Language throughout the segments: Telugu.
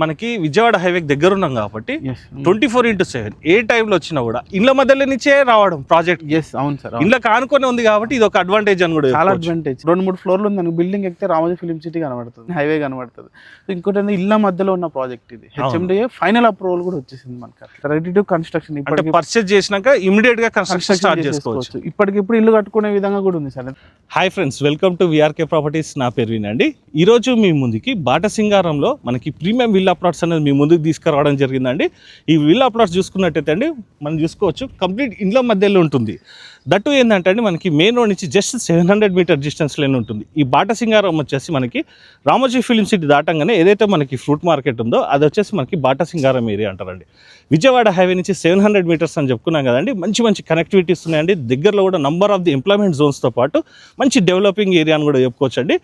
మనకి విజయవాడ హైవే దగ్గర ఉన్నాం కాబట్టి 24/7 ఏ టైంలో వచ్చినా కూడా ఇళ్ళ మధ్యలో నుంచే రావడం ప్రాజెక్ట్. అవును సార్, ఇళ్ళ కానుకొని ఉంది కాబట్టి ఇది ఒక అడ్వాంటేజ్ అని కూడా చాలా అడ్వాంటేజ్. 2-3 ఫ్లోర్లు ఉంది, బిల్డింగ్ ఎక్కితే రామోజీ ఫిలిం సిటీ కనబడుతుంది, హైవే కనబడుతుంది. ఇంకోటి ఇళ్ళ మధ్యలో ఉన్న ప్రాజెక్ట్ ఇది. HMDA ఫైనల్ అప్రూవల్ కూడా వచ్చేసింది మనకి, రెడీ టు కన్స్ట్రక్షన్. ఇప్పుడు పర్చేజ్ చేసినాక ఇమీడియట్ గా కన్స్ట్రక్షన్ స్టార్ట్ చేసుకోవచ్చు. ఇప్పటికిప్పుడు ఇల్లు కట్టుకునే విధంగా కూడా ఉంది sir. Hi friends, welcome to VRK properties. నా పేరు వినండి. ఈ రోజు మీ ముందుకి బాటసింగారంలో మనకి ప్రీమియం విల్లా ప్లాట్స్ అనేది మీ ముందుకు తీసుకురావడం జరిగిందండి. ఈ విల్లా ప్లాట్స్ చూసుకున్నట్టయితే అండి మనం చూసుకోవచ్చు కంప్లీట్ ఇండ్ల మధ్యలో ఉంటుంది. దట్టు ఏంటంటే అండి మనకి మెయిన్ రోడ్ నుంచి జస్ట్ 700 మీటర్ డిస్టెన్స్లోనే ఉంటుంది. ఈ బాటసింగారం వచ్చేసి మనకి రామోజీ ఫిలిం సిటీ దాటంగానే ఏదైతే మనకి ఫ్రూట్ మార్కెట్ ఉందో అది వచ్చేసి మనకి బాటసింగారం ఏరియా అంటారండి. విజయవాడ హైవే నుంచి 700 మీటర్స్ అని చెప్పుకున్నాం కదండి. మంచి కనెక్టివిటీస్ ఉన్నాయండి. దగ్గరలో కూడా నంబర్ ఆఫ్ ది ఎంప్లాయ్మెంట్ జోన్స్తో పాటు మంచి డెవలపింగ్ ఏరియా అని కూడా చెప్పుకోవచ్చు అండి.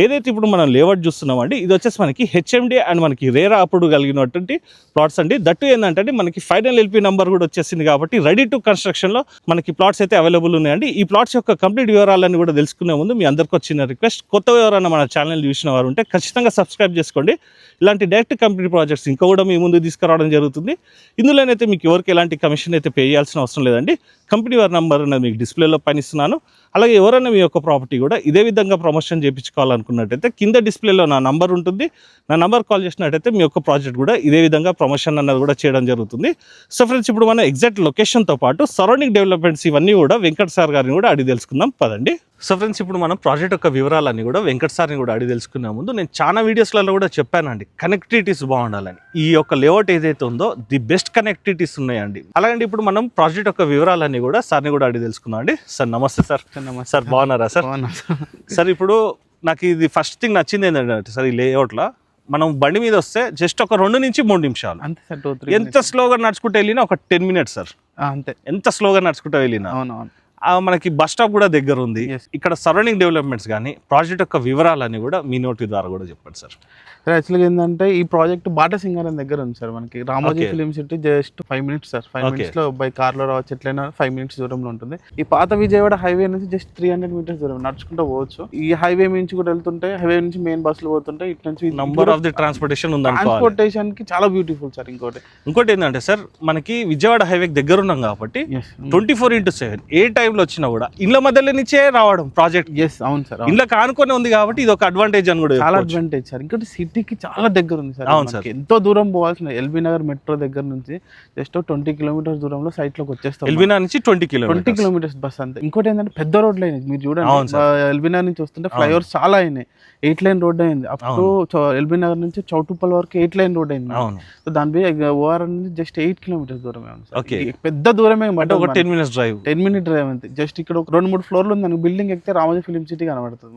ఏదైతే ఇప్పుడు మనం లేఅవుట్ చూస్తున్నామండి ఇది వచ్చేసి మనకి HMDA అండ్ మనకి రేరా అప్పుడు కలిగినటువంటి ప్లాట్స్ అండి. దట్టు ఏంటంటే మనకి ఫైనల్ LP నెంబర్ కూడా వచ్చేసింది కాబట్టి రెడీ టు కన్స్ట్రక్షన్లో మనకి ప్లాట్స్ అయితే అవైలబుల్ ఉన్నాయండి. ఈ ప్లాట్స్ యొక్క కంప్లీట్ వివరాలన్నీ కూడా తెలుసుకునే ముందు మీ అందరికీ వచ్చిన రిక్వెస్ట్, కొత్త ఎవరైనా మన ఛానల్ చూసిన వారు ఉంటే ఖచ్చితంగా సబ్స్క్రైబ్ చేసుకోండి. ఇలాంటి డైరెక్ట్ కంప్లీట్ ప్రాజెక్ట్స్ ఇంకా కూడా మీ ముందు తీసుకురావడం జరుగుతుంది. ఇందులోనైతే మీకు ఎవరికి ఎలాంటి కమిషన్ అయితే పే చేయాల్సిన అవసరం లేదండి. కంపెనీ వారి నెంబర్ అనేది మీకు డిస్ప్లేలో పైన ఇస్తున్నాను. అలాగే ఎవరైనా మీ యొక్క ప్రాపర్టీ కూడా ఇదే విధంగా ప్రమోషన్ చేయించుకోవాలనుకున్నట్టయితే కింద డిస్ప్లేలో నా నంబర్ ఉంటుంది. నా నంబర్ కాల్ చేసినట్టయితే మీ యొక్క ప్రాజెక్ట్ కూడా ఇదే విధంగా ప్రమోషన్ అన్నది కూడా చేయడం జరుగుతుంది. సో ఫ్రెండ్స్, ఇప్పుడు మనం ఎగ్జాక్ట్ లొకేషన్తో పాటు సరౌండింగ్ డెవలప్మెంట్స్ ఇవన్నీ కూడా వెంకట్ సార్ గారిని కూడా అడిగి తెలుసుకుందాం పదండి. సో ఫ్రెండ్స్, ఇప్పుడు మనం ప్రాజెక్ట్ యొక్క వివరాలన్నీ కూడా వెంకట్ సార్ని కూడా అడిగి తెలుసుకునే ముందు నేను చాలా వీడియోస్లలో కూడా చెప్పానండి కనెక్టివిటీస్ బాగుండాలని. ఈ యొక్క లేఅవుట్ ఏదైతే ఉందో ది బెస్ట్ కనెక్టివిటీస్ ఉన్నాయండి. అలాగే ఇప్పుడు మనం ప్రాజెక్ట్ యొక్క వివరాలన్నీ కూడా సార్ని కూడా అడిగి తెలుసుకుందాం అండి. సార్ నమస్తే సార్. సార్ బాగున్నారా సార్? సార్ ఇప్పుడు నాకు ఇది ఫస్ట్ థింగ్ నచ్చింది ఏంటంటే సార్ ఈ లేఅవుట్లో మనం బండి మీద వస్తే జస్ట్ ఒక 2 నుంచి 3 నిమిషాలు అంతే సార్. ఎంత స్లోగా నడుచుకుంటూ వెళ్ళినా ఒక 10 మినిట్స్ సార్ అంతే. ఎంత స్లోగా నడుచుకుంటూ వెళ్ళినా మనకి బస్ స్టాప్ కూడా దగ్గర ఉంది. ఇక్కడ సరౌండింగ్ డెవలప్మెంట్స్ కానీ ప్రాజెక్ట్ యొక్క వివరాలన్నీ కూడా మీ నోటి ద్వారా కూడా చెప్పండి సార్. యాక్చువల్గా ఏంటంటే ఈ ప్రాజెక్ట్ బాటసింగారం దగ్గర ఉంది సార్. మనకి Ramoji film city just 5 minutes sir. 5 minutes లో బై కార్ లో రావచ్చు, ఎట్లయినా 5 మినిట్స్ దూరంలో ఉంటుంది. ఈ పాత విజయవాడ హైవే నుంచి జస్ట్ 300 మీటర్స్ దూరం నడుచుకుంటూ పోవచ్చు. ఈ హైవే నుంచి కూడా వెళ్తుంటే, హైవే నుంచి మెయిన్ బస్సులు పోతుంటే ఇట్లా నుంచి నంబర్ ఆఫ్ ది ట్రాన్స్పోర్టేషన్ ఉంది. ట్రాన్స్పోర్టేషన్ కి చాలా బ్యూటిఫుల్ సార్. ఇంకోటి ఏంటంటే సార్ మనకి విజయవాడ హైవే దగ్గర ఉన్నాం కాబట్టి 24/7 ఏ టైంలో వచ్చినా కూడా ఇళ్ళ మధ్యలో నుంచే రావడం ప్రాజెక్ట్. అవును సార్, ఇళ్ళ కానుకొని ఉంది కాబట్టి ఇది ఒక అడ్వాంటేజ్ అని కూడా చాలా అడ్వాంటేజ్ సార్. ఇంకోటి సిటీకి చాలా దగ్గర ఉంది సార్. ఎంతో దూరం పోవాల్సిన LB నగర్ మెట్రో దగ్గర నుంచి జస్ట్ 20 కిలోమీటర్స్ దూరంలో సైట్ లోకి వచ్చేస్తాం. LB నగర్ నుంచి 20 కిలోమీటర్స్ బస్ అంతే. ఇంకోటి ఏంటంటే పెద్ద రోడ్లు అయినాయి మీరు చూడండి. LB నగర్ నుంచి వస్తుంటే ఫ్లైఓవర్స్ చాలా అయినాయి. 8 లైన్ రోడ్ అయింది. అప్పుడు LB నగర్ నుంచి చౌటుప్పల్ వరకు 8 లైన్ రోడ్ అయింది. సో దాని ORR నుంచి జస్ట్ 8 కిలోమీటర్స్ దూరమే ఉంది. పెద్ద దూరమే, ఒక 10 మినిట్ డ్రైవ్ అంతే. జస్ట్ ఇక్కడ 2-3 ఫ్లోర్లు ఉంది, బిల్డింగ్ ఎక్కితే రామోజీ ఫిలిం సిటీ కనబడుతుంది,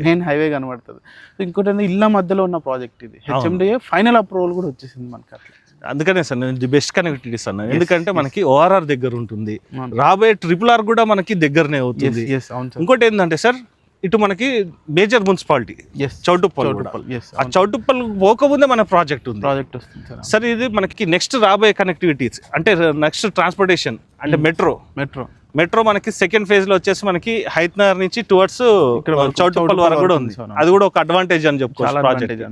మెయిన్ హైవే కనబడుతుంది. ఇంకోటి ఇళ్ళ మధ్యలో ఉన్న ప్రాజెక్ట్ ఇది. HMDA ఫైనల్ అప్రూవల్ కూడా వచ్చేసింది మనకి. అట్లా అందుకనే సార్ నేను ది బెస్ట్ కనెక్టివిటీస్ అన్నా. ఎందుకంటే మనకి ORR దగ్గర ఉంటుంది, రాబోయే RRR కూడా మనకి దగ్గరనే అవుతుంది. ఇంకోటి ఏంటంటే సార్ ఇటు మనకి మేజర్ మున్సిపాలిటీ చౌటుప్పల్. ఆ చౌటుప్పల్ పోకముందే మన ప్రాజెక్ట్ వస్తుంది సార్. ఇది మనకి నెక్స్ట్ రాబోయే కనెక్టివిటీస్ అంటే నెక్స్ట్ ట్రాన్స్పోర్టేషన్ అంటే మెట్రో మనకి సెకండ్ ఫేజ్ లో వచ్చేసి మనకి హైత్ నగర్ నుంచి టువర్డ్స్ చౌటుప్పల్ వరకు కూడా ఉంది. అది కూడా ఒక అడ్వాంటేజ్ అని చెప్పుకోవచ్చు ప్రాజెక్ట్.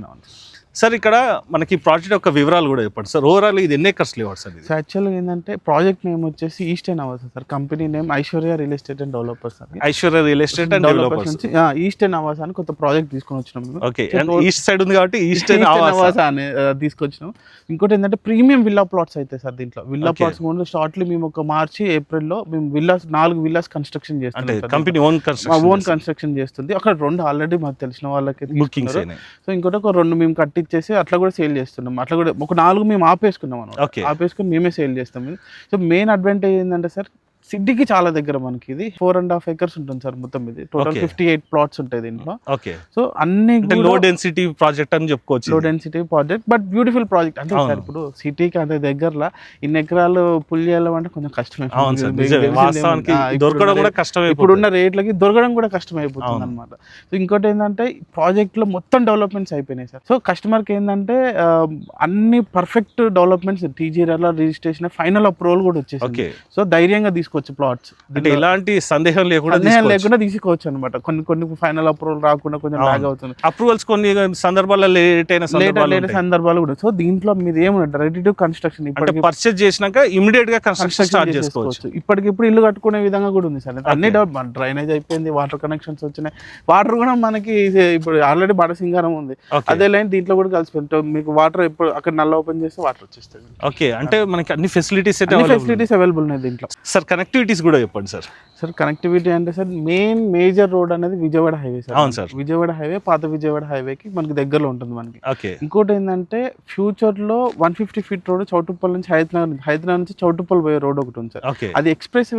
సార్ ఇక్కడ మనకి ప్రాజెక్ట్ యొక్క వివరాలు కూడా చెప్పండి సార్. ఓవరాల్ ఇది ఎన్ని ఎకర్స్ లేఅవుట్ సార్? యాక్చువల్గా ఏంటంటే ప్రాజెక్ట్ నేమ్ వచ్చేసి eastern Avasa sir. Company name Aishwarya real estate and developers. Aishwarya real estate and developers నుంచి ఈస్టర్న్ అవాసా అని కొత్త ప్రాజెక్ట్ తీసుకొని వచ్చినాం. ఓకే, ఈస్ట్ సైడ్ ఉంది కాబట్టి ఈస్టర్న్ అవాసా అని తీసుకొచ్చినాం. ఇంకోటి ఏంటంటే ప్రీమియం విల్లా ప్లాట్స్ అయితే సార్. దీంట్లో విల్లా ప్లాట్స్ ముందు షార్ట్లీ మేము ఒక మార్చి ఏప్రిల్లో మేము 4 విల్లాస్ కన్స్ట్రక్షన్ చేస్తాం. కంపెనీ ఓన్ కన్స్ట్రక్షన్ చేస్తుంది. అక్కడ 2 ఆల్రెడీ మాకు తెలిసిన వాళ్ళకి బుకింగ్. సో ఇంకోటి ఒక 2 మేము కట్టించేసి అట్లా కూడా సేల్ చేస్తున్నాం. అట్లా కూడా ఒక 4 మేము ఆపేసుకున్నాం అన్నమాట. ఆపేసుకుని మేమే సేల్ చేస్తాం. సో మెయిన్ అడ్వాంటేజ్ ఏంటంటే సార్ సిటీకి చాలా దగ్గర మనకి. ఇది 4.5 acres ఉంటుంది సార్ మొత్తం. ఇది టోటల్ 58 ప్లాట్స్ ఉంటాయి దీంట్లో. సో అన్ని లో డెన్సిటీ ప్రాజెక్ట్ అని చెప్పుకోవచ్చు. Low density project but beautiful project. అంటే సార్ ఇప్పుడు సిటీకి అంత దగ్గరలో ఇన్ని ఎకరాలు పుల్ చేయాలంటే కొంచెం కష్టమే. దొరకడం కూడా కష్టం. ఇప్పుడున్న రేట్లకి దొరకడం కూడా కష్టం అయిపోతుంది అనమాట. సో ఇంకోటి ఏంటంటే ప్రాజెక్ట్ లో మొత్తం డెవలప్మెంట్స్ అయిపోయినాయి సార్. సో కస్టమర్ కి ఏంటంటే అన్ని perfect developments TGRR registration final approval కూడా వచ్చేసింది. సో ధైర్యంగా తీసుకోవచ్చు తీసుకోవచ్చు ప్లాట్స్. అంటే ఎలాంటి సందేహం లేకుండా తీసుకోవచ్చు అనమాట. కొన్ని ఫైనల్ అప్రూవల్ రాకుండా కొంచెం లాగ్ అవుతుంది. అప్రూవల్స్ కొన్ని సందర్భాల్లో లేట్ అయిన సందర్భాలు కూడా. సో దీంట్లో మీరు ఏముంటారు రెడీ టు కన్స్ట్రక్షన్. ఇప్పుడు పర్చేజ్ చేసినాక ఇమీడియట్ గా కన్స్ట్రక్షన్ స్టార్ట్ చేసుకోవచ్చు. ఇప్పటికిప్పుడు ఇల్లు కట్టుకునే విధంగా కూడా ఉంది సార్. అన్ని డెవలప్, డ్రైనేజ్ అయిపోయింది, వాటర్ కనెక్షన్స్ వచ్చినాయి. వాటర్ కూడా మనకి ఇప్పుడు ఆల్రెడీ బాటసింగారం ఉంది, అదే లైన్ దీంట్లో కూడా కలిసిపోయింది. మీకు వాటర్ ఎప్పుడు అక్కడ నల్ల ఓపెన్ చేస్తే వాటర్ వచ్చేస్తుంది. ఓకే, అంటే మనకి అన్ని ఫెసిలిటీస్ అవైలబుల్ ఉన్నాయి దీంట్లో. సార్ కనెక్టివిటీస్ కూడా చెప్పండి సార్. సార్ కనెక్టివిటీ అంటే సార్ మేజర్ రోడ్ అనేది విజయవాడ హైవే సార్. అవును సార్, విజయవాడ హైవే, పాత విజయవాడ హైవేకి మనకి దగ్గరలో ఉంటుంది మనకి. ఓకే, ఇంకోటి ఏంటంటే ఫ్యూచర్ లో 150 feet రోడ్ చౌటుప్పల్ నుంచి హైదరాబాద్ నుంచి చౌటుప్పల్ పోయే రోడ్ ఒకటి ఉంది సార్. అది ఎక్స్ప్రెస్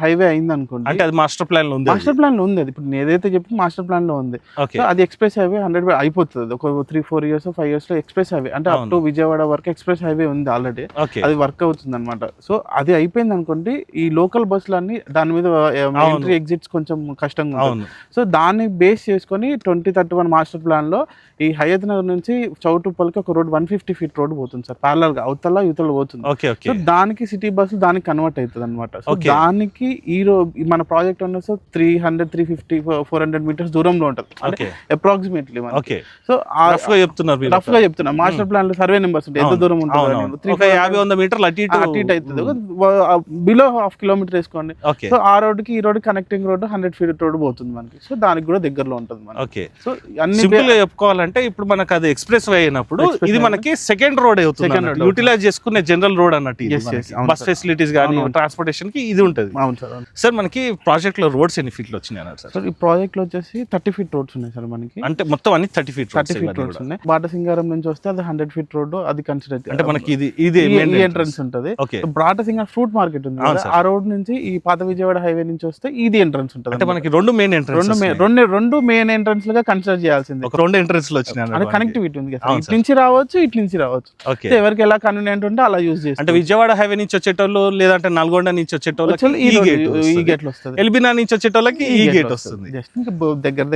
హైవే అయింది అనుకోండి. అంటే అది మాస్టర్ ప్లాన్ లో ఉంది. మాస్టర్ ప్లాన్ లో ఉంది అది. ఇప్పుడు నేను ఏదైతే చెప్పి మాస్టర్ ప్లాన్ లో ఉంది. అది ఎక్స్ప్రెస్ హైవే 100 అయిపోతుంది ఒక 3-4 years 5 years లో ఎక్స్ప్రెస్ హైవే. అంటే అప్ టు విజయవాడ వరకు ఎక్స్ప్రెస్ హైవే ఉంది ఆల్రెడీ. అది వర్క్ అవుతుంది అనమాట. సో అది అయిపోయింది అనుకోండి, ఈ లోకల్ బస్సులు అన్ని దాని మీద ఎంట్రీ ఎగ్జిట్స్ కొంచెం కష్టంగా ఉంటుంది. సో దాన్ని బేస్ చేసుకొని 2031 మాస్టర్ ప్లాన్ లో ఈ హయత్ నగర్ నుంచి చౌటుప్పల్కి ఒక రోడ్ 150 feet రోడ్ పోతుంది సార్. ప్యారలల్ గా అవతల యువతల పోతుంది. సో దానికి సిటీ బస్సు దానికి కన్వర్ట్ అవుతుంది అనమాట. సో దానికి మన ప్రాజెక్ట్ ఉన్న 300, 350, 400 meters దూరంలో ఉంటుంది అప్రాక్సిమేట్లీ. సో రఫ్ గా చెప్తున్నా, మాస్టర్ ప్లాన్ లో సర్వే నెంబర్స్ ఉంటాయి, ఎంత దూరం ఉంటుంది, 50-100 మీటర్లు అటు ఇటు అవుతుంది. బిలో 1/2 kilometer వేసుకోండి. సో ఆ రోడ్ కి ఈ road connecting road 100 feet road పోతుంది మనకి. సో దానికి కూడా దగ్గరలో ఉంటుంది మనకి. సో అన్ని చెప్పుకోవాలంటే ఇప్పుడు మనకు అది ఎక్స్ప్రెస్ వే అయినప్పుడు ఇది మనకి సెకండ్ రోడ్ అవుతుంది, యూటిలైజ్ చేసుకునే జనరల్ రోడ్ అన్నట్టు. బస్ ఫెసిలిటీస్ కానీ ట్రాన్స్పోర్టేషన్ కి ఇది ఉంటుంది. సార్ మనకి ప్రాజెక్ట్ లో రోడ్స్ ఎన్ని ఫీట్లు వచ్చినాయి అన్నారు సార్? ఈ ప్రాజెక్ట్ లో వచ్చేసి 30 feet రోడ్స్ ఉన్నాయి సార్ మనకి. అంటే మొత్తం అన్ని 30 feet రోడ్స్ ఉన్నాయి. బాటసింగారం నుంచి వస్తే అది 100 feet రోడ్, అది కన్సిడర్ అంటే మనకి ఇది ఎంట్రన్స్ ఉంటుంది. బాటసింగారం ఫ్రూట్ మార్కెట్ ఉంది, ఆ రోడ్ నుంచి ఈ పాత విజయవాడ హైవే నుంచి వస్తే ఇది ఎంట్రన్స్ ఉంటుంది. అంటే మనకి రెండు మెయిన్ ఎంట్రన్స్ లుగా కన్సిడర్ చేయాల్సింది. రెండు ఎంట్రన్స్ లో వచ్చినాయి, కనెక్టివిటీ ఉంది. ఇటు నుంచి రావచ్చు, ఇటు నుంచి రావచ్చు. ఎవరికి ఎలా కన్వీనియంట్ ఉంటే అలా యూజ్ చేస్తారు. అంటే విజయవాడ హైవే నుంచి వచ్చేటోళ్ళు, లేదంటే నల్గొండ నుంచి వచ్చేటోళ్ళకి ఈ గేట్ వస్తుంది, ఎల్బినా నుంచి వచ్చేటోళ్ళకి ఈ గేట్ వస్తుంది. జస్ట్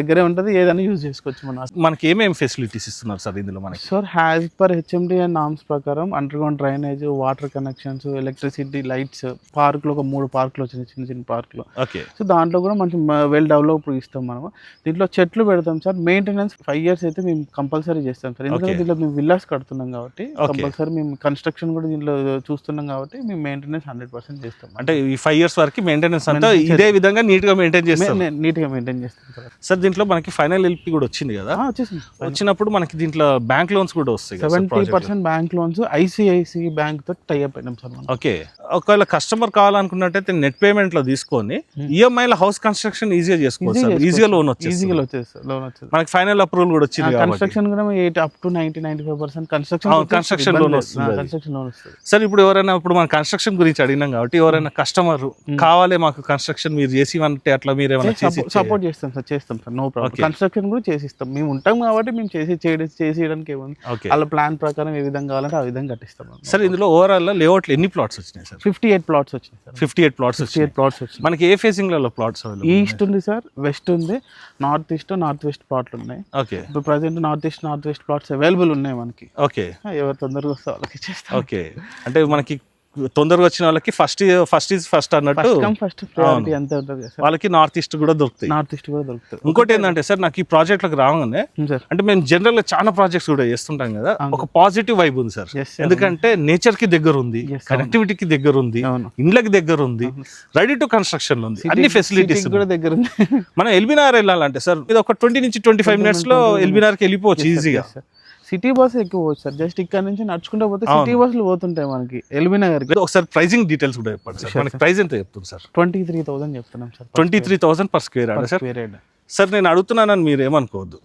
దగ్గరే ఉంటది, ఏదైనా యూజ్ చేసుకోవచ్చు. మనకి ఏమేమి ఫెసిలిటీస్ ఇస్తున్నారు సార్ ఇందులో మనకి? Sir as per HMD and norms ప్రకారం underground drainage, water connections, electricity, lights, పార్కులు ఒక 3 పార్కులు వచ్చినాయి, చిన్న పార్కులు. సో దాంట్లో కూడా మంచి వెల్ డెవలప్ ఇస్తాం మనం. దీంట్లో చెట్లు పెడతాం సార్. మెయింటెనెన్స్ 5 years అయితే మేము కంపల్సరీ చేస్తాం సార్. ఎందుకంటే దీంట్లో మేము విల్లాస్ కడుతున్నాం కాబట్టి కంపల్సరీ మేము కన్స్ట్రక్షన్ కూడా దీంట్లో చూస్తున్నాం కాబట్టి మేము మెయింటెనెన్స్ 100% చేస్తాం. అంటే ఈ 5 years వరకు మెయింటెనెన్స్ అంతా ఇదే విధంగా నీట్ గా మెయింటైన్ చేస్తాం సార్. దీంట్లో మనకి ఫైనల్ ఎల్పి కూడా వచ్చింది కదా, వచ్చినప్పుడు మనకి దీంట్లో బ్యాంక్ లోన్స్ కూడా వస్తాయి. 70% బ్యాంక్ లోన్స్ ఐసిఐసిఐ బ్యాంక్ తో టై అప్ అయినాం సార్. ఓకే, ఒకవేళ కస్టమర్ కావాలనుకున్నట్టయితే నెట్ పేమెంట్ లో తీసుకొని ఈఎంఐ లో హౌస్ కన్స్ట్రక్షన్ ఈజీగా చేసుకోవచ్చు, ఈజీగా లోన్ వచ్చేసి మనకి ఫైనల్ అప్రూవల్ కూడా వచ్చింది. కన్స్ట్రక్షన్ కూడా up to 90-95% కన్స్ట్రక్షన్ లోన్ వస్తుంది సార్. ఇప్పుడు ఎవరైనా, ఇప్పుడు మన కన్స్ట్రక్షన్ గురించి అడిగినాం కాబట్టి ఎవరైనా కస్టమర్ కావాలి మాకు కన్స్ట్రక్షన్ మీరు చేసి అంటే అట్లా మీరు ఏమైనా సపోర్ట్ చేస్తాం సార్, నో ప్రాబ్లం. కన్స్ట్రక్షన్ కూడా చేసిస్తాం, మేము ఉంటాం కాబట్టి మేము చేసేయడానికి ఏముంది, వాళ్ళ ప్లాన్ ప్రకారం ఏ విధంగా కావాలంటే ఆ విధంగా కట్టిస్తాం సార్. ఇందులో ఓవరాల్ లేఅవుట్ ఎన్ని ప్లాట్స్ వచ్చినాయి సార్? 58 plots వచ్చినాయి సార్. 58 plots వచ్చినాయి. మనకి ఏ ఫేసింగ్ లలో ప్లాట్స్? ఈస్ట్ ఉంది సార్, వెస్ట్ ఉంది, నార్త్ ఈస్ట్, నార్త్ వెస్ట్ ప్లాట్లు ఉన్నాయి. ఓకే, ఇప్పుడు present north east, north west plots available ఉన్నాయి మనకి. ఓకే, ఎవరు తొందరగా వస్తే వాళ్ళకి చేస్తాం. ఓకే, అంటే మనకి తొందరగా వచ్చిన వాళ్ళకి ఫస్ట్ అన్నట్టు వాళ్ళకి నార్త్ ఈస్ట్ కూడా దొరుకుతాయి. ఇంకోటి ఏంటంటే సార్, నాకు ఈ ప్రాజెక్ట్ లకు రాగానే అంటే మేము జనరల్ గా చాలా ప్రాజెక్ట్స్ కూడా చేస్తుంటాం కదా, ఒక పాజిటివ్ వైబ్ ఉంది సార్. ఎందుకంటే నేచర్ కి దగ్గర ఉంది, కనెక్టివిటీకి దగ్గర ఉంది, ఇండ్లకి దగ్గర ఉంది, రెడీ టు కన్స్ట్రక్షన్ ఉంది, అన్ని ఫెసిలిటీస్ కూడా దగ్గర ఉంది. మనం ఎల్బినార్ వెళ్ళాలంటే సార్ ఇది ఒక 20 నుంచి 25 minutes లో ఎల్బినార్ కి వెళ్ళిపోవచ్చు ఈజీగా. సిటీ బస్ ఎక్కువ పోవచ్చు సార్, జస్ట్ ఇక్కడ నుంచి నడుచుకుంటూ పోతే సిటీ బస్సులు పోతుంటాయి మనకి ఎల్బీనగర్ కి. ఒకసారి ప్రైసింగ్ డీటెయిల్స్ కూడా చెప్పండి సార్. మనకి ప్రైస్ ఎంత చెప్తుంది సార్? 23,000 చెప్తున్నాం sir. 23,000 per square yard sir. నేను అడుగుతున్నానని మీరు ఏమనుకోవద్దు,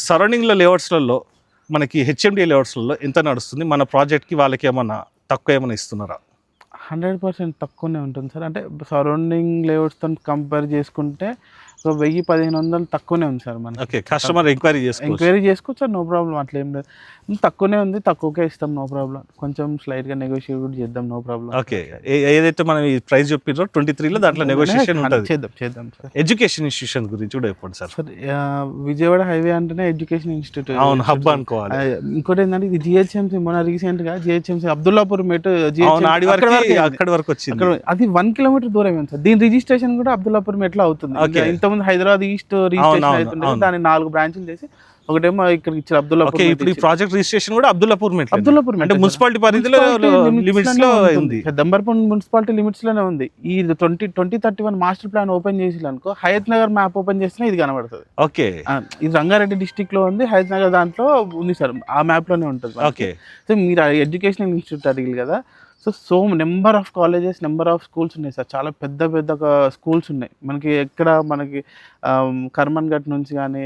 సరౌండింగ్ లో లేఅవుట్స్ లలో మనకి హెచ్ఎండి లేఅవుట్స్ లలో ఎంత నడుస్తుంది మన ప్రాజెక్ట్ కి? వాళ్ళకి ఏమన్నా తక్కువ ఏమైనా ఇస్తున్నారా? 100% తక్కువనే ఉంటుంది సార్. అంటే సరౌండింగ్ లేఅవుట్స్ తో కంపేర్ చేసుకుంటే ఒక 1000-1500 తక్కువనే ఉంది సార్ మనకి. ఓకే, కస్టమర్ ఎంక్వైరీ చేసుకోవచ్చు సార్, నో ప్రాబ్లం, అట్లా ఏం లేదు, తక్కువనే ఉంది, తక్కువకే ఇస్తాం, నో ప్రాబ్లం, కొంచెం స్లైట్గా నెగోషియేట్ కూడా చేద్దాం, నో ప్రాబ్లం. ఓకే, ఏదైతే మనం ఈ ప్రైస్ చెప్పినో 23లో దాంట్లో నెగోషియేషన్ ఉంటుంది. చేద్దాం సార్. ఎడ్యుకేషన్ ఇన్స్టిట్యూషన్ గురించి కూడా చెప్పండి సార్. విజయవాడ హైవే అంటేనే ఎడ్యుకేషన్ ఇన్స్టిట్యూట్, అవును, హబ్ అనుకోవాలి. ఇంకోటి ఏంటంటే ఇది జిహెచ్ఎంసీ, మన రీసెంట్ గా జిహెచ్ఎంసీ అబ్దుల్లాపూర్ మెట్ అక్కడి వరకు వచ్చింది, అది 1 కిలోమీటర్ దూరం ఉంది సార్. దీని రిజిస్ట్రేషన్ కూడా అబ్దుల్లాపూర్ మెట్ లో అవుతుంది. ఇంతకుముందు హైదరాబాద్ ఈస్ట్ రిజిస్ట్రేషన్ అవుతుంది, దాన్ని 4 బ్రాంచ్లు చేసి ఒకటేమో ఇక్కడ ఇచ్చారు అబ్దుల్లాపూర్. ఇప్పుడు ఈ ప్రాజెక్ట్ రిజిస్ట్రేషన్ కూడా అబ్దుల్లాపూర్ అంటే మున్సిపాలిటీ పరిధిలో లిమిట్స్ లో ఉంది, దంబర్పూర్ మున్సిపాలిటీ లిమిట్స్ లోనే ఉంది. ఈ 2031 మాస్టర్ ప్లాన్ ఓపెన్ చేసి అనుకో, హయత్ నగర్ మ్యాప్ ఓపెన్ చేసినా ఇది కనబడుతుంది. ఓకే, ఇది రంగారెడ్డి డిస్ట్రిక్ట్ లో ఉంది, హయత్ నగర్ దాంట్లో ఉంది సార్, ఆ మ్యాప్ లోనే ఉంటుంది. ఓకే, సో మీరు ఎడ్యుకేషనల్ ఇన్స్టిట్యూట్ అడిగారు కదా, so number of colleges, number of schools ఉన్నాయి సార్, చాలా పెద్ద పెద్ద స్కూల్స్ ఉన్నాయి మనకి. ఎక్కడ మనకి కర్మన్ ఘట్ నుంచి కానీ,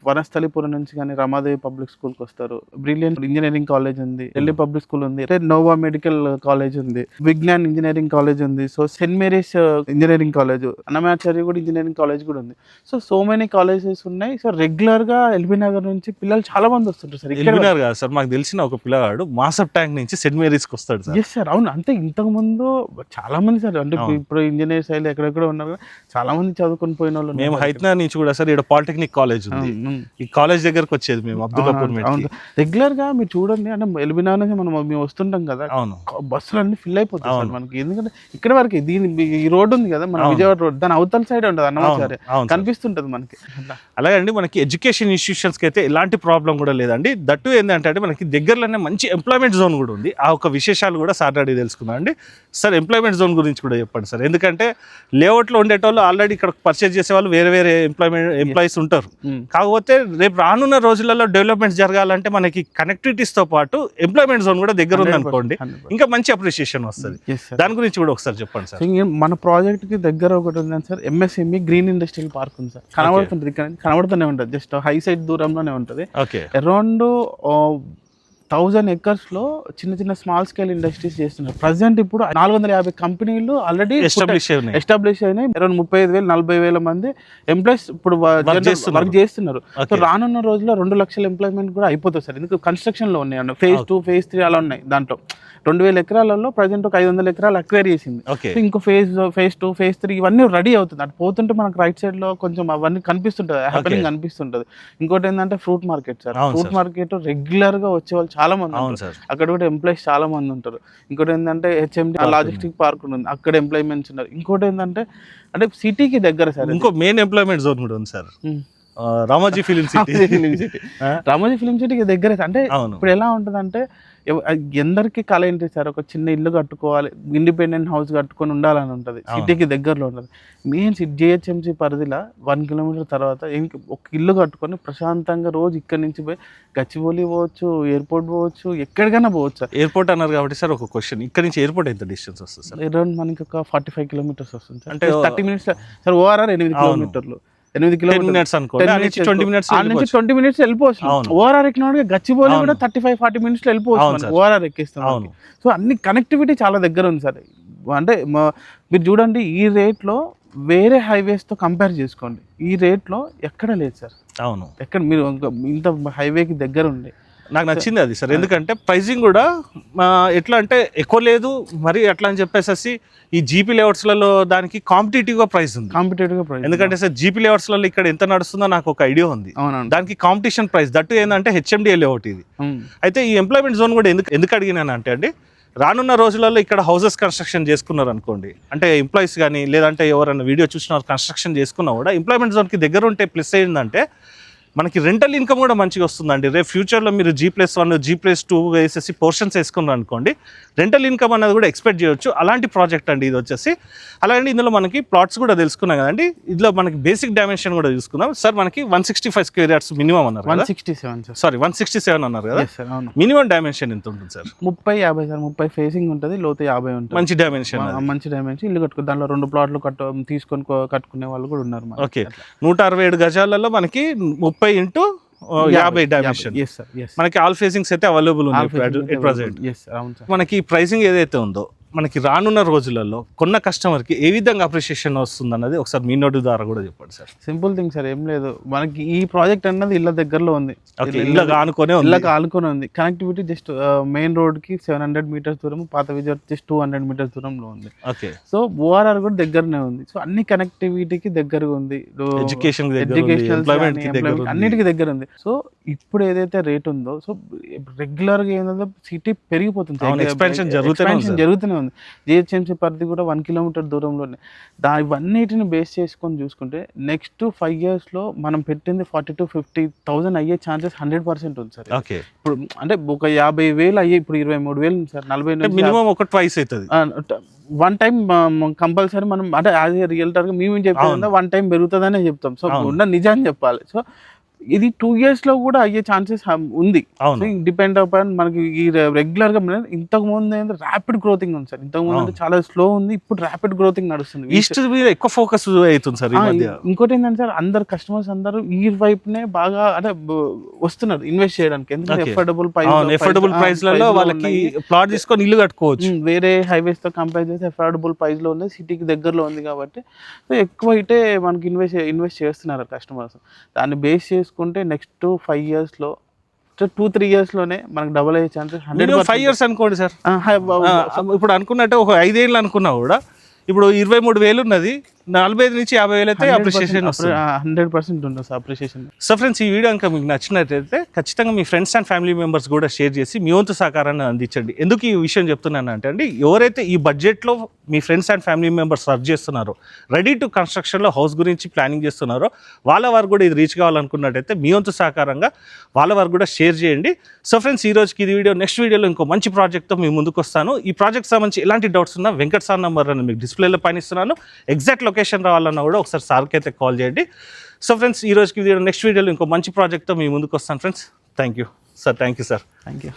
వనస్థలిపురం నుంచి కానీ రమాదేవి పబ్లిక్ స్కూల్కి వస్తారు. బ్రిలియంట్ ఇంజనీరింగ్ కాలేజ్ ఉంది, ఢిల్లీ పబ్లిక్ స్కూల్ ఉంది, నోవా మెడికల్ కాలేజ్ ఉంది, విజ్ఞాన్ ఇంజనీరింగ్ కాలేజ్ ఉంది, so Saint Mary's engineering college, Annamacharya కూడా ఇంజనీరింగ్ కాలేజ్ కూడా ఉంది. సో మెనీ కాలేజెస్ ఉన్నాయి. సో రెగ్యులర్ గా ఎల్బీ నగర్ నుంచి పిల్లలు చాలా మంది వస్తుంటారు సార్. ఎల్బీ నగర్ కాదు సార్, మాకు తెలిసిన ఒక పిల్లగాడు మాసప్ ట్యాంక్ నుంచి సెయింట్ మేరీస్కి వస్తాడు సార్. ఎస్ సార్, అవును. అంటే ఇంతకు ముందు చాలా మంది సార్, అంటే ఇప్పుడు ఇంజనీర్స్ అయితే ఎక్కడెక్కడ ఉన్నారు, చాలా మంది చదువుకొని పోయిన వాళ్ళు. మేము హైదరాబాద్ నుంచి కూడా సార్, ఇక్కడ పాలిటెక్నిక్ కాలేజ్ ఉంది, ఈ కాలేజ్ దగ్గరకు వచ్చేది మేము అబ్దుల్లాపూర్. రెగ్యులర్ గా మీరు చూడండి, అంటే ఎల్బీ నగర్ నుంచి మేము వస్తుంటాం కదా, బస్సులు అన్ని ఫిల్ అయిపోతాయి సార్ మనకి. ఎందుకంటే ఇక్కడ వరకు ఈ రోడ్ ఉంది కదా, మన విజయవాడ రోడ్, దాని అవతల సైడ్ ఉంటుంది అన్నమాచార్య, కనిపిస్తుంటది మనకి. అలాగండి, మనకి ఎడ్యుకేషన్ ఇన్స్టిట్యూషన్స్ కి అయితే ఎలాంటి ప్రాబ్లం కూడా లేదండి. దట్టు ఏంటంటే మనకి దగ్గరలోనే మంచి ఎంప్లాయ్మెంట్ జోన్ కూడా ఉంది. ఆ ఒక విశేషాలు కూడా సార్ అడిగి తెలుసుకుందాం అండి. సార్, ఎంప్లాయ్మెంట్ జోన్ గురించి కూడా చెప్పండి సార్. ఎందుకంటే లేఅవుట్లో ఉండేటోళ్ళు ఆల్రెడీ ఇక్కడ పర్చేజ్ చేసే వాళ్ళు వేరే ఎంప్లాయీస్ ఉంటారు. కాకపోతే రేపు రానున్న రోజులలో డెవలప్మెంట్ జరగాలంటే మనకి కనెక్టివిటీస్తో పాటు ఎంప్లాయ్మెంట్ జోన్ కూడా దగ్గర ఉంది అనుకోండి, ఇంకా మంచి అప్రిషియేషన్ వస్తుంది. దాని గురించి కూడా ఒకసారి చెప్పండి సార్. మన ప్రాజెక్ట్ కి దగ్గర ఒకటి ఉంది sir, MSME green industrial park ఉంది సార్, కనబడుతుంది, ఇక్కడ కనబడుతూనే ఉంటుంది, జస్ట్ హై సైడ్ దూరంలోనే ఉంటుంది. అరౌండ్ 1000 acres లో చిన్న చిన్న స్మాల్ స్కేల్ ఇండస్ట్రీస్ చేస్తున్నారు. ప్రజెంట్ ఇప్పుడు 450 కంపెనీలు ఆల్రెడీ ఎస్టాబ్లిష్ అయినాయి. అరౌండ్ 35,000-40,000 మంది ఎంప్లాయీస్ ఇప్పుడు వర్క్ చేస్తున్నారు. సో రానున్న రోజుల్లో 2 లక్షల ఎంప్లాయ్మెంట్ కూడా అయిపోతుంది సార్. ఎందుకు కన్స్ట్రక్షన్ లో ఉన్నాయి, phase 2, phase 3 అలా ఉన్నాయి. దాంట్లో 2000 ఎకరాలలో ప్రజెంట్ ఒక 500 ఎకరాలు అక్వైర్ చేసింది. ఇంకో phase 2, phase 3 ఇవన్నీ రెడీ అవుతుంది. అటు పోతుంటే మనకు రైట్ సైడ్ లో కొంచెం అవన్నీ కనిపిస్తుంటది, హ్యాపెనింగ్ కనిపిస్తుంటది. ఇంకోటి ఏంటంటే fruit market sir, fruit market regular గా వచ్చే వాళ్ళు చాలా మంది ఉంటారు, అక్కడ కూడా ఎంప్లాయీస్ చాలా మంది ఉంటారు. ఇంకోటి ఏంటంటే హెచ్ఎండి లాజిస్టిక్ పార్క్ ఉంది, అక్కడ ఎంప్లాయ్మెంట్స్ ఉన్నారు. ఇంకోటి ఏంటంటే అంటే సిటీకి దగ్గర సార్, ఇంకో మెయిన్ ఎంప్లాయ్మెంట్ జోన్ కూడా ఉంది sir, Ramoji film city. Ramoji film సిటీకి దగ్గర. అంటే ఇప్పుడు ఎలా ఉంటుంది అంటే ఎందరికి కళ ఏంటి సార్, ఒక చిన్న ఇల్లు కట్టుకోవాలి, ఇండిపెండెంట్ హౌస్ కట్టుకొని ఉండాలని ఉంటుంది, సిటీకి దగ్గరలో ఉంటుంది. మెయిన్ జిహెచ్ఎంసీ పరిధిలో 1 కిలోమీటర్ తర్వాత ఒక ఇల్లు కట్టుకొని ప్రశాంతంగా రోజు ఇక్కడ నుంచి పోయి గచ్చిబౌలి పోవచ్చు, ఎయిర్పోర్ట్ పోవచ్చు, ఎక్కడికైనా పోవచ్చు సార్. ఎయిర్పోర్ట్ అన్నారు కాబట్టి సార్ ఒక క్వశ్చన్, ఇక్కడ నుంచి ఎయిర్పోర్ట్ ఎంత డిస్టెన్స్ వస్తుంది సార్? అరౌండ్ మనకి ఒక 45 కిలోమీటర్స్ వస్తుంది సార్, అంటే 30 minutes సార్. ఓఆర్ఆర్ 8 కిలోమీటర్లు, 8 కిలోమీటర్స్ అనుకో, 20 minutes వెళ్ళిపోవచ్చు. ఓఆర్ఆర్ ఎక్కిన గచ్చిబౌలి కూడా 35-40 minutes లో వెళ్ళిపోవచ్చు ఓఆర్ఆర్ ఎక్కిస్తాం. సో అన్ని కనెక్టివిటీ చాలా దగ్గర ఉంది సార్. అంటే మీరు చూడండి, ఈ రేట్లో వేరే హైవేస్ తో కంపేర్ చేసుకోండి, ఈ రేట్లో ఎక్కడ లేదు సార్. అవును, ఎక్కడ మీరు ఇంత హైవేకి దగ్గర ఉండే నాకు నచ్చింది అది సార్. ఎందుకంటే ప్రైజింగ్ కూడా ఎట్లా అంటే ఎక్కువ లేదు మరి అట్లా అని చెప్పేసి ఈ జీపీ లేఅవుట్స్లలో దానికి కాంపిటేటివ్గా ప్రైస్ ఉంది. ఎందుకంటే సార్ జీపీ లేఅవుట్స్లలో ఇక్కడ ఎంత నడుస్తుందో నాకు ఒక ఐడియా ఉంది. దానికి కాంపిటీషన్ ప్రైస్ దట్టు ఏంటంటే హెచ్ఎండిఏ లేఅవుట్ ఇది. అయితే ఈ ఎంప్లాయ్మెంట్ జోన్ కూడా ఎందుకు అడిగినానంటే అండి, రానున్న రోజులలో ఇక్కడ హౌసెస్ కన్స్ట్రక్షన్ చేసుకున్నారు అనుకోండి, అంటే ఎంప్లాయీస్ కానీ లేదంటే ఎవరైనా వీడియో చూసిన కన్స్ట్రక్షన్ చేసుకున్నా కూడా ఎంప్లాయ్మెంట్ జోన్కి దగ్గర ఉంటే ప్లస్ ఏంటంటే మనకి రెంటల్ ఇన్కమ్ కూడా మంచిగా వస్తుందండి. రేపు ఫ్యూచర్లో మీరు G+1, G+2 వేసేసి పోర్షన్స్ వేసుకున్నారు అనుకోండి, రెంటల్ ఇన్కమ్ అనేది కూడా ఎక్స్పెక్ట్ చేయొచ్చు. అలాంటి ప్రాజెక్ట్ అండి ఇది వచ్చేసి. అలాగే ఇందులో మనకి ప్లాట్స్ కూడా తెలుసుకున్నాం కదండి, ఇందులో మనకి బేసిక్ డైమెన్షన్ కూడా చూసుకుందాం సార్. మనకి 165 square yards మినిమం అన్నారు, 167 అన్నారు కదా. మినిమం డైమెన్షన్ ఎంత ఉంటుంది సార్? 30-50 సార్. 30 ఫేసింగ్ ఉంటుంది, లోతు 50 ఉంటుంది. మంచి డైమెన్షన్, మంచి డైమెన్షన్. ఇల్లు కట్టుకుని దాంట్లో 2 ప్లాట్లు తీసుకొని కట్టుకునే వాళ్ళు కూడా ఉన్నారు. ఓకే, 167 గజాలలో మనకి 30x50 డైమెన్షన్. మనకి ఆల్ ఫేసింగ్స్ అయితే అవైలబుల్ ఉన్నాయి. మనకి ప్రైసింగ్ ఏదైతే ఉందో మనకి రానున్న రోజులలో కొన్న కస్టమర్కి ఏ విధంగా అప్రిషియేషన్ వస్తుంది అన్నది ఒకసారి మీ నోటి ద్వారా కూడా చెప్పండి సార్. సింపుల్ థింగ్ సార్, ఏం లేదు, మనకి ఈ ప్రాజెక్ట్ అన్నది ఇళ్ళ దగ్గరలో ఉంది, ఇళ్ళకి ఆనుకునే ఉంది. కనెక్టివిటీ జస్ట్ మెయిన్ రోడ్ కి 700 మీటర్స్ దూరం, పాత విజయవాడ జస్ట్ 200 మీటర్స్ దూరంలో ఉంది. ఓకే, సో ఓఆర్ఆర్ కూడా దగ్గరనే ఉంది. సో అన్ని కనెక్టివిటీకి దగ్గరగా ఉంది, ఎడ్యుకేషన్ అన్నిటికీ దగ్గర ఉంది. సో ఇప్పుడు ఏదైతే రేట్ ఉందో, సో రెగ్యులర్ గా ఏంటంటే సిటీ పెరిగిపోతుంది, ఎక్స్పాన్షన్ జరుగుతూనే ఉంది. జిహెచ్ఎంసీ పరిధి కూడా 1 కిలోమీటర్ దూరంలోనే. ఇవన్నిటిని బేస్ చేసుకొని చూసుకుంటే నెక్స్ట్ 5 years లో మనం పెట్టింది 40,000 to 50,000 అయ్యే ఛాన్సెస్ 100% ఉంది సార్. ఓకే, ఇప్పుడు అంటే ఒక 50,000 అయ్యే, ఇప్పుడు 23,000 ఉంది సార్. 40 మినిమం ఒక ట్వైస్ అవుతుంది. వన్ టైం కంపల్సరీ మనం, అంటే యాజ్ ఏ రియల్టర్ గా మేము చెప్పేది 1 time పెరుగుతుందనే చెప్తాం. సో ఉన్న నిజాన్ని చెప్పాలి. సో ఇది 2 years లో కూడా అయ్యే ఛాన్సెస్ ఉంది. డిపెండ్ అపాన్ మనకి ఈ రెగ్యులర్ గా ఇంతకు ముందు ర్యాపిడ్ గ్రోతింగ్ ఉంది సార్. ఇంతకు ముందు చాలా స్లో ఉంది, ఇప్పుడు ర్యాపిడ్ గ్రోతింగ్ నడుస్తుంది. ఈస్ట్ మీద ఎక్కువ ఫోకస్ అవుతుంది సార్. ఇంకోటి ఏంటంటే సార్, అందరు కస్టమర్స్ అందరూ ఈ వైపునే బాగా అంటే వస్తున్నారు ఇన్వెస్ట్ చేయడానికి. ఎందుకంటే ఎఫోర్డబుల్ ప్రైస్ లలో వాళ్ళకి ప్లాట్ తీసుకొని ఇల్లు కట్టుకోవచ్చు. వేరే హైవేస్ తో కంపేర్ చేస్తే ఎఫోర్డబుల్ ప్రైస్ లో ఉంది, సిటీకి దగ్గరలో ఉంది కాబట్టి ఎక్కువ అయితే మనకి ఇన్వెస్ట్ చేస్తున్నారు కస్టమర్స్. దాన్ని బేస్ చేసుకుంటే నెక్స్ట్ 5 years లో 2-3 years లోనే మనకు డబుల్ అయ్యే ఛాన్సెస్ 5 years అనుకోండి సార్. ఇప్పుడు అనుకున్నట్టు ఒక 5 ఏళ్ళు అనుకున్నా కూడా ఇప్పుడు 23,000 ఉన్నది, 45 నుంచి 50,000 అయితే అప్రిషియేషన్ 100% ఉంటుంది అప్రిషియేషన్. సో ఫ్రెండ్స్, ఈ వీడియో కనుక మీకు నచ్చినట్లయితే ఖచ్చితంగా మీ ఫ్రెండ్స్ అండ్ ఫ్యామిలీ మెంబర్స్ కూడా షేర్ చేసి మీ వంతు సహకారాన్ని అందించండి. ఎందుకు ఈ విషయం చెప్తున్నాను అంటే అండి, ఎవరైతే ఈ బడ్జెట్లో మీ friends and family members search చేస్తున్నారో, రెడీ టు కన్స్ట్రక్షన్లో హౌస్ గురించి ప్లానింగ్ చేస్తున్నారో, వాళ్ళ వారు కూడా ఇది రీచ్ కావాలనుకున్నట్టయితే మీ వంతు సహకారంగా వాళ్ళ వారు కూడా షేర్ చేయండి. సో ఫ్రెండ్స్, ఈ రోజుకి ఇది వీడియో. నెక్స్ట్ వీడియోలో ఇంకో మంచి ప్రాజెక్ట్తో మీ ముందుకు వస్తాను. ఈ ప్రాజెక్ట్ సంబంధించి ఎలాంటి డౌట్స్ ఉన్నా వెంకట్ సార్ నంబర్ అని మీకు డిస్ప్లేలో పైన ఇస్తున్నాను. ఎగ్జాక్ట్ లొకేషన్ రావాలన్నా కూడా ఒకసారి సార్కి అయితే కాల్ చేయండి. సో ఫ్రెండ్స్, ఈ రోజుకి వీడియో. నెక్స్ట్ వీడియోలో ఇంకో మంచి ప్రాజెక్ట్తో మీ ముందుకు వస్తాను friends. Thank you sir. Thank you sir. Thank you.